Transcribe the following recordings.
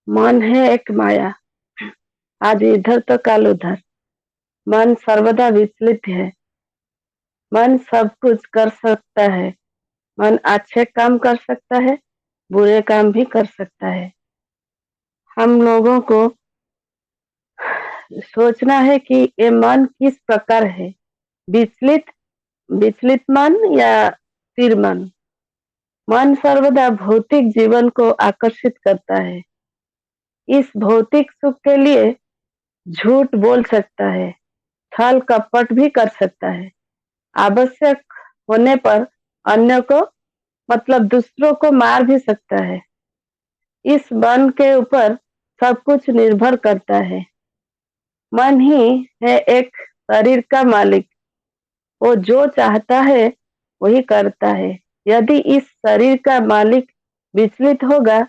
मन है एक माया, आज इधर तो कल उधर। मन सर्वदा विचलित है। मन सब कुछ कर सकता है। मन अच्छे काम कर सकता है, बुरे काम भी कर सकता है। हम लोगों को सोचना है कि ये मन किस प्रकार है, विचलित विचलित मन या स्थिर मन। मन सर्वदा भौतिक जीवन को आकर्षित करता है। इस भौतिक सुख के लिए झूठ बोल सकता है, छल कपट भी कर सकता है। आवश्यक होने पर अन्य को मतलब दूसरों को मार भी सकता है। इस मन के ऊपर सब कुछ निर्भर करता है। मन ही है एक शरीर का मालिक। वो जो चाहता है वही करता है। यदि इस शरीर का मालिक विचलित होगा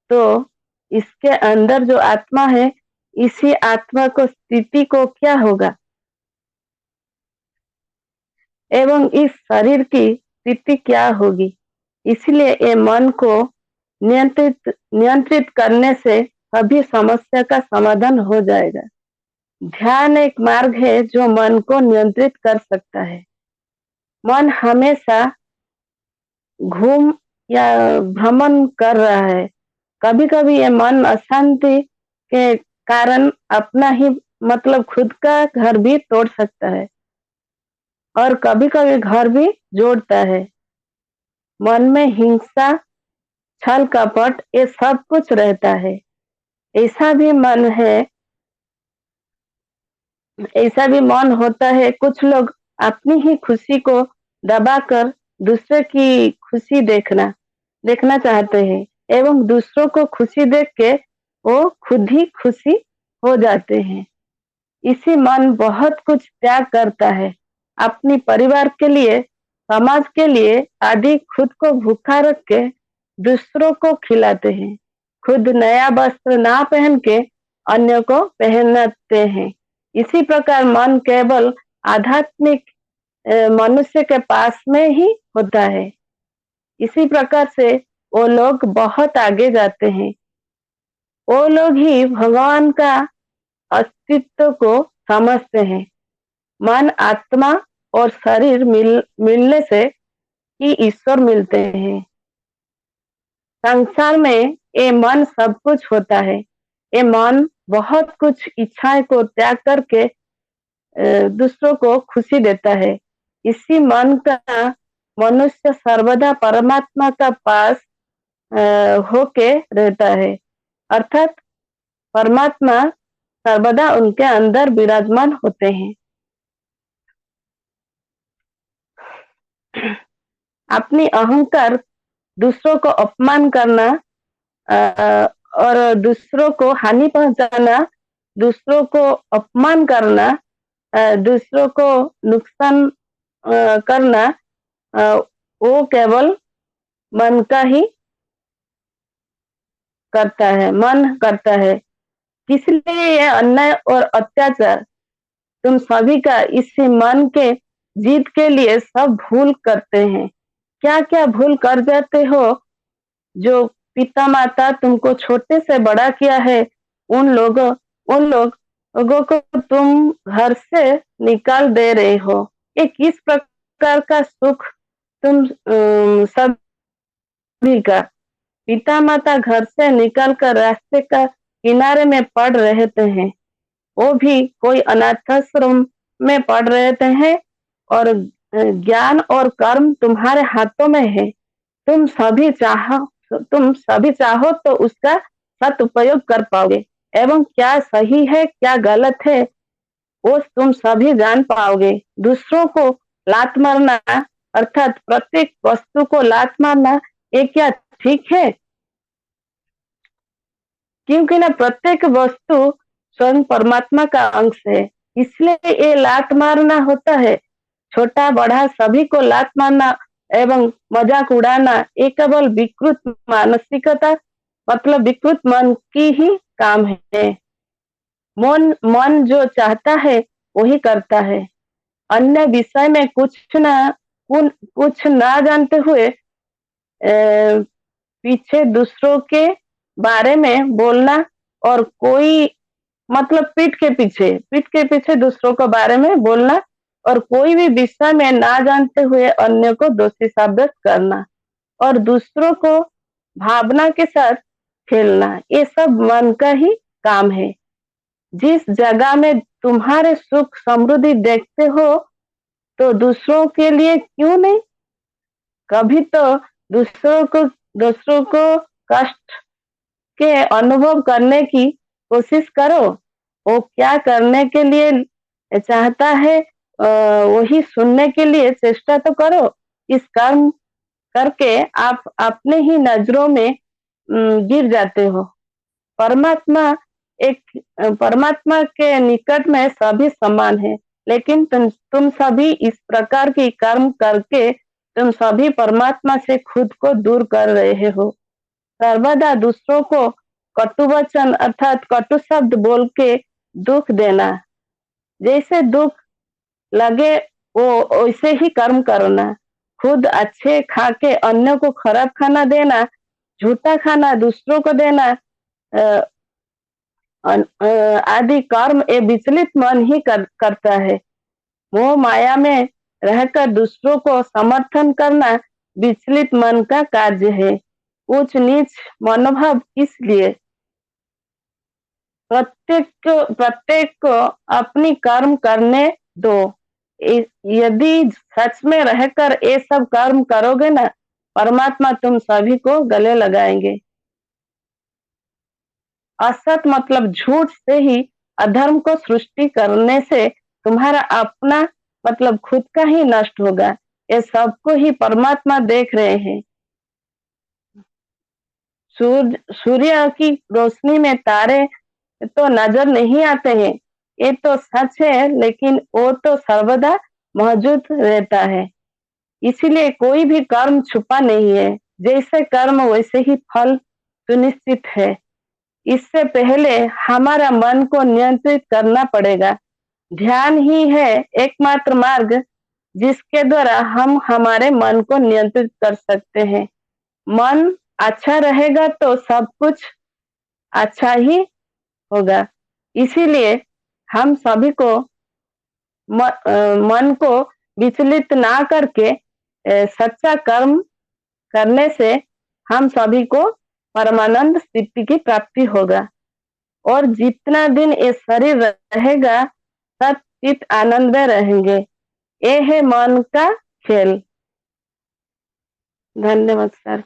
तो इसके अंदर जो आत्मा है, इसी आत्मा को स्थिति को क्या होगा एवं इस शरीर की स्थिति क्या होगी। इसलिए ये मन को नियंत्रित नियंत्रित करने से सभी समस्या का समाधान हो जाएगा। ध्यान एक मार्ग है जो मन को नियंत्रित कर सकता है। मन हमेशा घूम या भ्रमण कर रहा है। कभी कभी ये मन अशांति के कारण अपना ही मतलब खुद का घर भी तोड़ सकता है और कभी कभी घर भी जोड़ता है। मन में हिंसा, छल कपट ये सब कुछ रहता है। ऐसा भी मन है, ऐसा भी मन होता है। कुछ लोग अपनी ही खुशी को दबाकर दूसरे की खुशी देखना चाहते हैं एवं दूसरों को खुशी देख के वो खुद ही खुशी हो जाते हैं। इसी मन बहुत कुछ त्याग करता है। अपनी परिवार के लिए, समाज के लिए आदि खुद को भूखा रख के दूसरों को खिलाते हैं। खुद नया वस्त्र ना पहन के अन्य को पहनाते हैं। इसी प्रकार मन केवल आध्यात्मिक मनुष्य के पास में ही होता है। इसी प्रकार से वो लोग बहुत आगे जाते हैं। वो लोग ही भगवान का अस्तित्व को समझते हैं। मन, आत्मा और शरीर मिलने से ही ईश्वर मिलते हैं। संसार में ये मन सब कुछ होता है। ये मन बहुत कुछ इच्छाएं को त्याग करके दूसरों को खुशी देता है। इसी मन का मनुष्य सर्वदा परमात्मा का पास होके रहता है, अर्थात परमात्मा सर्वदा उनके अंदर विराजमान होते हैं। अपनी अहंकार, दूसरों को अपमान करना और दूसरों को हानि पहुंचाना, दूसरों को अपमान करना, दूसरों को नुकसान करना, वो केवल मन का ही करता है, मन करता है। इसलिए ये अन्याय और अत्याचार तुम सभी का इसी मन के जीत के लिए सब भूल करते हैं। क्या क्या भूल कर जाते हो। जो पिता माता तुमको छोटे से बड़ा किया है, उन लोगों को तुम घर से निकाल दे रहे हो। ये किस प्रकार का सुख तुम सभी का। पिता माता घर से निकल कर रास्ते का किनारे में पड़ रहते हैं। वो भी कोई अनाथाश्रम में पड़ रहते हैं और ज्ञान और कर्म तुम्हारे हाथों में है। तुम सभी चाहो तो उसका सदुपयोग कर पाओगे एवं क्या सही है क्या गलत है वो तुम सभी जान पाओगे। दूसरों को लात मारना अर्थात प्रत्येक वस्तु को लात मारना ये क्या ठीक है। क्योंकि ना प्रत्येक वस्तु स्वयं परमात्मा का अंश है, इसलिए ये लात मारना होता है। छोटा बड़ा सभी को लात मारना एवं मजाक उड़ाना ये केवल विकृत मानसिकता मतलब विकृत मन की ही काम है। मन जो चाहता है वही करता है। अन्य विषय में कुछ ना जानते हुए पीछे दूसरों के बारे में बोलना और कोई मतलब पीठ के पीछे दूसरों के बारे में बोलना और कोई भी विषय में ना जानते हुए अन्य को दोषी साबित करना और दूसरों को भावना के साथ खेलना, ये सब मन का ही काम है। जिस जगह में तुम्हारे सुख समृद्धि देखते हो, तो दूसरों के लिए क्यों नहीं? कभी तो दूसरों को कष्ट के अनुभव करने की कोशिश करो। वो क्या करने के लिए चाहता है, वही सुनने के लिए चेष्टा तो करो। इस कर्म करके आप अपने ही नजरों में गिर जाते हो। परमात्मा परमात्मा के निकट में सभी समान है, लेकिन तुम सभी इस प्रकार की कर्म करके तुम सभी परमात्मा से खुद को दूर कर रहे हो। सर्वदा दूसरों को कटु वचन अर्थात कटु शब्द बोल के दुख देना, जैसे दुख लगे वो वैसे ही कर्म करना, खुद अच्छे खा के अन्य को खराब खाना देना, झूठा खाना दूसरों को देना, अ, आदि कर्म ये विचलित मन ही करता है। मोह माया में रहकर दूसरों को समर्थन करना विचलित मन का कार्य है। ऊंच नीच मनोभाव किस लिए? प्रत्येक को अपनी कर्म करने दो। यदि सच में रहकर ये सब कर्म करोगे ना, परमात्मा तुम सभी को गले लगाएंगे। असत मतलब झूठ से ही अधर्म को सृष्टि करने से तुम्हारा अपना मतलब खुद का ही नष्ट होगा। ये सबको ही परमात्मा देख रहे हैं। सूर्य की रोशनी में तारे तो नजर नहीं आते हैं, ये तो सच है, लेकिन वो तो सर्वदा मौजूद रहता है। इसीलिए कोई भी कर्म छुपा नहीं है। जैसे कर्म वैसे ही फल सुनिश्चित है। इससे पहले हमारा मन को नियंत्रित करना पड़ेगा। ध्यान ही है एकमात्र मार्ग जिसके द्वारा हम हमारे मन को नियंत्रित कर सकते हैं। मन अच्छा रहेगा तो सब कुछ अच्छा ही होगा। इसीलिए हम सभी को मन को विचलित ना करके सच्चा कर्म करने से हम सभी को परमानंद स्थिति की प्राप्ति होगा और जितना दिन ये शरीर रहेगा सब चित आनंद में रहेंगे। ये है मन का खेल। धन्यवाद सर।